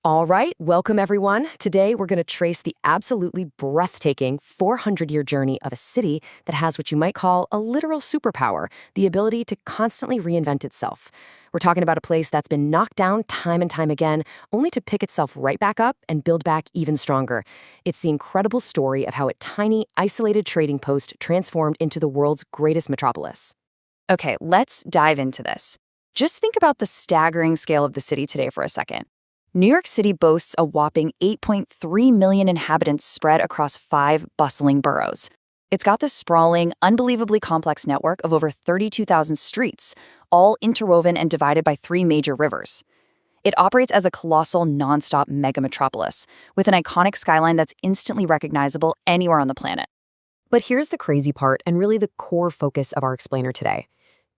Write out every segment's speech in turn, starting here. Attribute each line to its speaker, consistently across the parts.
Speaker 1: All right, welcome everyone. Today we're going to trace the absolutely breathtaking 400-year journey of a city that has what you might call a literal superpower, the ability to constantly reinvent itself. We're talking about a place that's been knocked down time and time again, only to pick itself right back up and build back even stronger. It's the incredible story of how a tiny, isolated trading post transformed into the world's greatest metropolis.
Speaker 2: Okay, let's dive into this. Just think about the staggering scale of the city today for a second. New York City boasts a whopping 8.3 million inhabitants spread across 5 bustling boroughs. It's got this sprawling, unbelievably complex network of over 32,000 streets, all interwoven and divided by 3 major rivers. It operates as a colossal, nonstop mega-metropolis, with an iconic skyline that's instantly recognizable anywhere on the planet.
Speaker 1: But here's the crazy part, and really the core focus of our explainer today.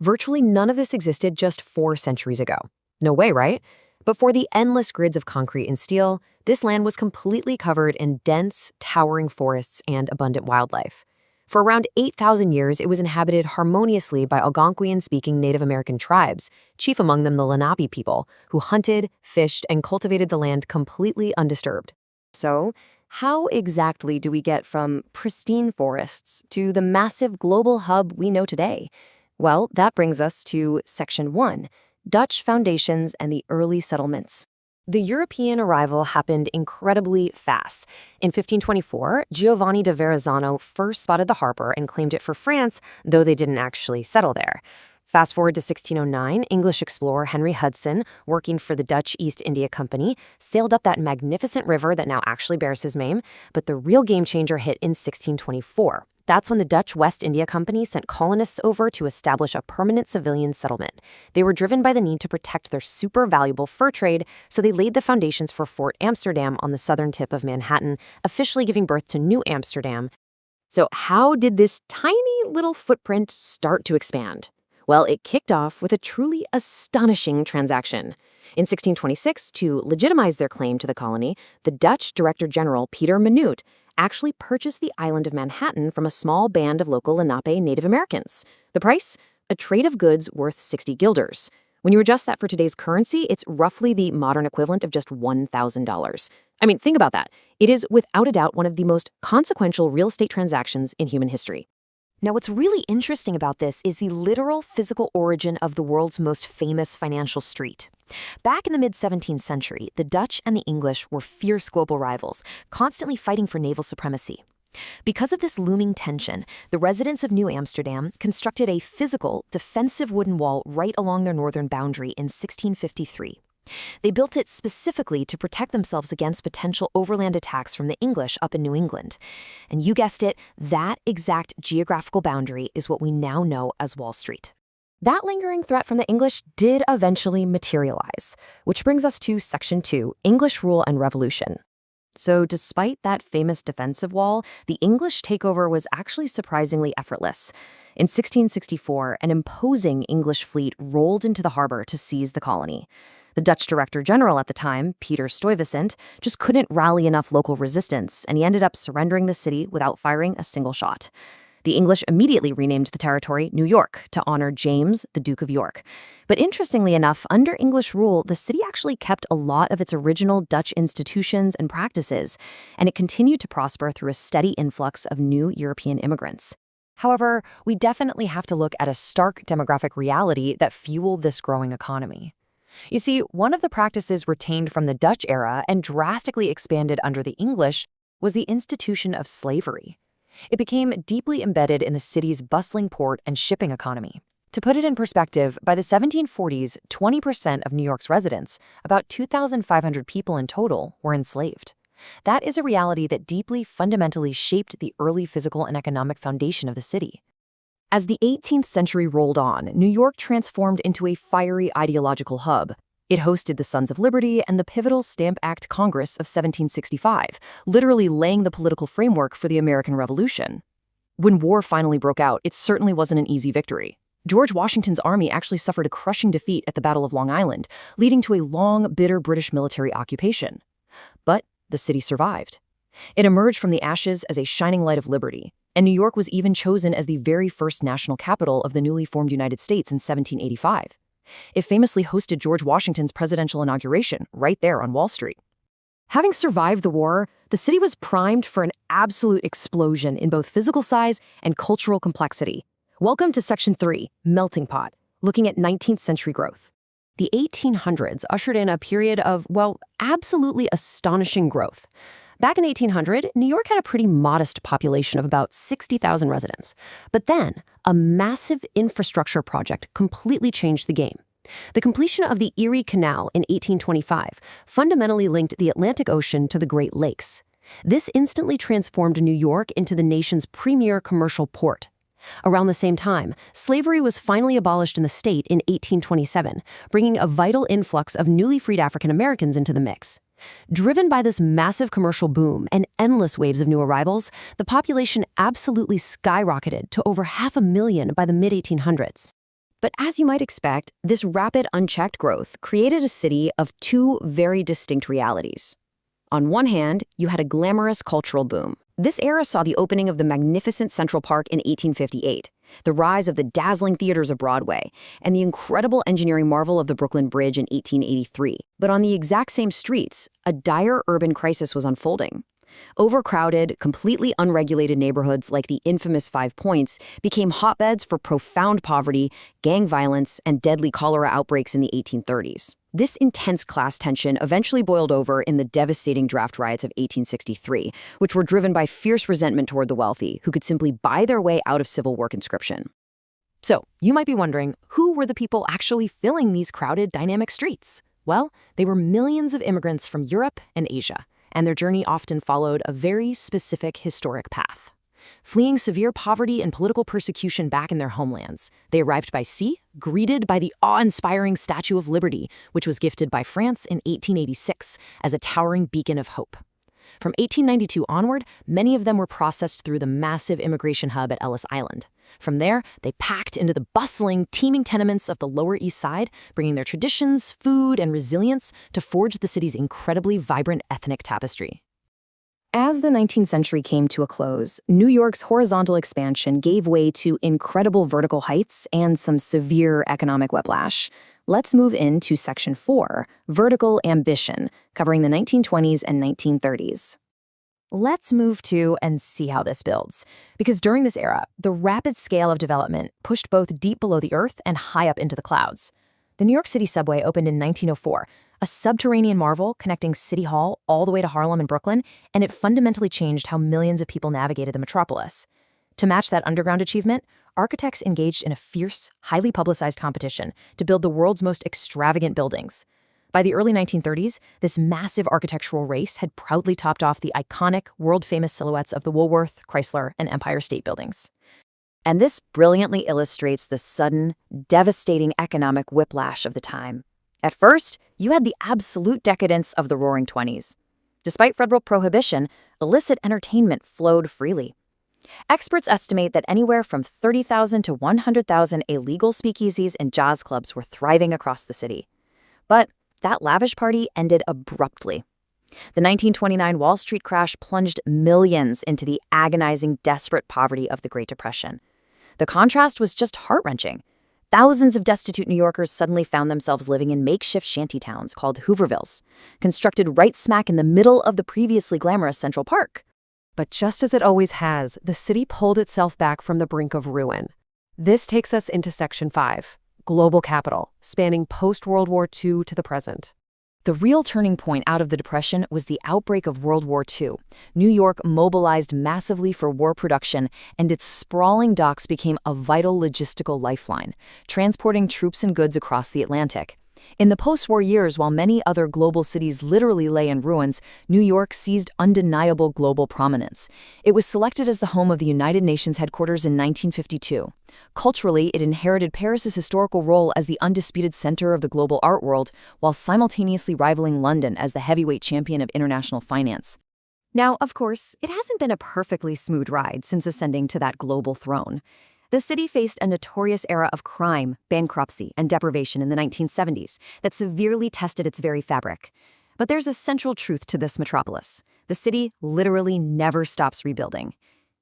Speaker 1: Virtually none of this existed just 4 centuries ago. No way, right? But for the endless grids of concrete and steel, this land was completely covered in dense, towering forests and abundant wildlife. For around 8,000 years, it was inhabited harmoniously by Algonquian-speaking Native American tribes, chief among them the Lenape people, who hunted, fished, and cultivated the land completely undisturbed. So, how exactly do we get from pristine forests to the massive global hub we know today? Well, that brings us to Section 1. Dutch foundations and the early settlements. The European arrival happened incredibly fast. In 1524, Giovanni da Verrazzano first spotted the harbor and claimed it for France, though they didn't actually settle there. Fast forward to 1609, English explorer Henry Hudson, working for the Dutch East India Company, sailed up that magnificent river that now actually bears his name, but the real game changer hit in 1624. That's when the Dutch West India Company sent colonists over to establish a permanent civilian settlement. They were driven by the need to protect their super valuable fur trade, so they laid the foundations for Fort Amsterdam on the southern tip of Manhattan, officially giving birth to New Amsterdam. So how did this tiny little footprint start to expand? Well, it kicked off with a truly astonishing transaction. In 1626, to legitimize their claim to the colony, the Dutch Director General Peter Minuit actually purchased the island of Manhattan from a small band of local Lenape Native Americans. The price? A trade of goods worth 60 guilders. When you adjust that for today's currency, it's roughly the modern equivalent of just $1,000. I mean, think about that. It is without a doubt one of the most consequential real estate transactions in human history. Now, what's really interesting about this is the literal physical origin of the world's most famous financial street. Back in the mid-17th century, the Dutch and the English were fierce global rivals, constantly fighting for naval supremacy. Because of this looming tension, the residents of New Amsterdam constructed a physical, defensive wooden wall right along their northern boundary in 1653. They built it specifically to protect themselves against potential overland attacks from the English up in New England. And you guessed it, that exact geographical boundary is what we now know as Wall Street. That lingering threat from the English did eventually materialize, which brings us to Section 2, English Rule and Revolution. So despite that famous defensive wall, the English takeover was actually surprisingly effortless. In 1664, an imposing English fleet rolled into the harbor to seize the colony. The Dutch Director General at the time, Peter Stuyvesant, just couldn't rally enough local resistance, and he ended up surrendering the city without firing a single shot. The English immediately renamed the territory New York to honor James, the Duke of York. But interestingly enough, under English rule, the city actually kept a lot of its original Dutch institutions and practices, and it continued to prosper through a steady influx of new European immigrants. However, we definitely have to look at a stark demographic reality that fueled this growing economy. You see, one of the practices retained from the Dutch era and drastically expanded under the English was the institution of slavery. It became deeply embedded in the city's bustling port and shipping economy. To put it in perspective, by the 1740s, 20% of New York's residents, about 2,500 people in total, were enslaved. That is a reality that deeply, fundamentally shaped the early physical and economic foundation of the city. As the 18th century rolled on, New York transformed into a fiery ideological hub. It hosted the Sons of Liberty and the pivotal Stamp Act Congress of 1765, literally laying the political framework for the American Revolution. When war finally broke out, it certainly wasn't an easy victory. George Washington's army actually suffered a crushing defeat at the Battle of Long Island, leading to a long, bitter British military occupation. But the city survived. It emerged from the ashes as a shining light of liberty, and New York was even chosen as the very first national capital of the newly formed United States in 1785. It famously hosted George Washington's presidential inauguration right there on Wall Street. Having survived the war, the city was primed for an absolute explosion in both physical size and cultural complexity. Welcome to Section 3, Melting Pot, looking at 19th century growth. The 1800s ushered in a period of, well, absolutely astonishing growth. Back in 1800, New York had a pretty modest population of about 60,000 residents. But then, a massive infrastructure project completely changed the game. The completion of the Erie Canal in 1825 fundamentally linked the Atlantic Ocean to the Great Lakes. This instantly transformed New York into the nation's premier commercial port. Around the same time, slavery was finally abolished in the state in 1827, bringing a vital influx of newly freed African Americans into the mix. Driven by this massive commercial boom and endless waves of new arrivals, the population absolutely skyrocketed to over 500,000 by the mid-1800s. But as you might expect, this rapid, unchecked growth created a city of two very distinct realities. On one hand, you had a glamorous cultural boom. This era saw the opening of the magnificent Central Park in 1858, the rise of the dazzling theaters of Broadway, and the incredible engineering marvel of the Brooklyn Bridge in 1883. But on the exact same streets, a dire urban crisis was unfolding. Overcrowded, completely unregulated neighborhoods like the infamous Five Points became hotbeds for profound poverty, gang violence, and deadly cholera outbreaks in the 1830s. This intense class tension eventually boiled over in the devastating draft riots of 1863, which were driven by fierce resentment toward the wealthy, who could simply buy their way out of civil war conscription. So, you might be wondering, who were the people actually filling these crowded, dynamic streets? Well, they were millions of immigrants from Europe and Asia, and their journey often followed a very specific historic path. Fleeing severe poverty and political persecution back in their homelands, they arrived by sea, greeted by the awe-inspiring Statue of Liberty, which was gifted by France in 1886 as a towering beacon of hope. From 1892 onward, many of them were processed through the massive immigration hub at Ellis Island. From there, they packed into the bustling, teeming tenements of the Lower East Side, bringing their traditions, food, and resilience to forge the city's incredibly vibrant ethnic tapestry. As the 19th century came to a close, New York's horizontal expansion gave way to incredible vertical heights and some severe economic whiplash. Let's move into Section 4, Vertical Ambition, covering the 1920s and 1930s. Let's move to and see how this builds. Because during this era, the rapid scale of development pushed both deep below the earth and high up into the clouds. The New York City subway opened in 1904, a subterranean marvel connecting City Hall all the way to Harlem and Brooklyn, and it fundamentally changed how millions of people navigated the metropolis. To match that underground achievement, architects engaged in a fierce, highly publicized competition to build the world's most extravagant buildings. By the early 1930s, this massive architectural race had proudly topped off the iconic, world-famous silhouettes of the Woolworth, Chrysler, and Empire State Buildings. And this brilliantly illustrates the sudden, devastating economic whiplash of the time. At first, you had the absolute decadence of the Roaring '20s. Despite federal prohibition, illicit entertainment flowed freely. Experts estimate that anywhere from 30,000 to 100,000 illegal speakeasies and jazz clubs were thriving across the city. But that lavish party ended abruptly. The 1929 Wall Street crash plunged millions into the agonizing, desperate poverty of the Great Depression. The contrast was just heart-wrenching. Thousands of destitute New Yorkers suddenly found themselves living in makeshift shantytowns called Hoovervilles, constructed right smack in the middle of the previously glamorous Central Park. But just as it always has, the city pulled itself back from the brink of ruin. This takes us into Section 5, Global Capital, spanning post-World War II to the present. The real turning point out of the Depression was the outbreak of World War II. New York mobilized massively for war production, and its sprawling docks became a vital logistical lifeline, transporting troops and goods across the Atlantic. In the post-war years, while many other global cities literally lay in ruins, New York seized undeniable global prominence. It was selected as the home of the United Nations headquarters in 1952. Culturally, it inherited Paris's historical role as the undisputed center of the global art world, while simultaneously rivaling London as the heavyweight champion of international finance. Now, of course, it hasn't been a perfectly smooth ride since ascending to that global throne. The city faced a notorious era of crime, bankruptcy, and deprivation in the 1970s that severely tested its very fabric. But there's a central truth to this metropolis. The city literally never stops rebuilding.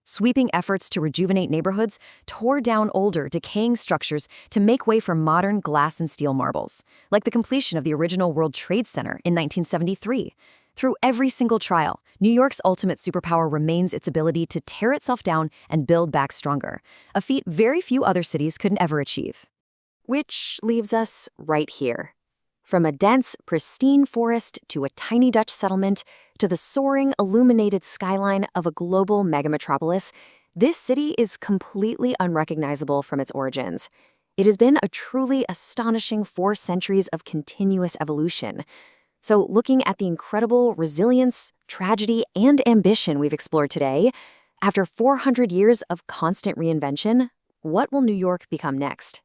Speaker 1: Sweeping efforts to rejuvenate neighborhoods tore down older, decaying structures to make way for modern glass and steel marbles, like the completion of the original World Trade Center in 1973. Through every single trial, New York's ultimate superpower remains its ability to tear itself down and build back stronger, a feat very few other cities could ever achieve. Which leaves us right here. From a dense, pristine forest to a tiny Dutch settlement to the soaring, illuminated skyline of a global megametropolis, this city is completely unrecognizable from its origins. It has been a truly astonishing 4 centuries of continuous evolution. So, looking at the incredible resilience, tragedy, and ambition we've explored today, after 400 years of constant reinvention, what will New York become next?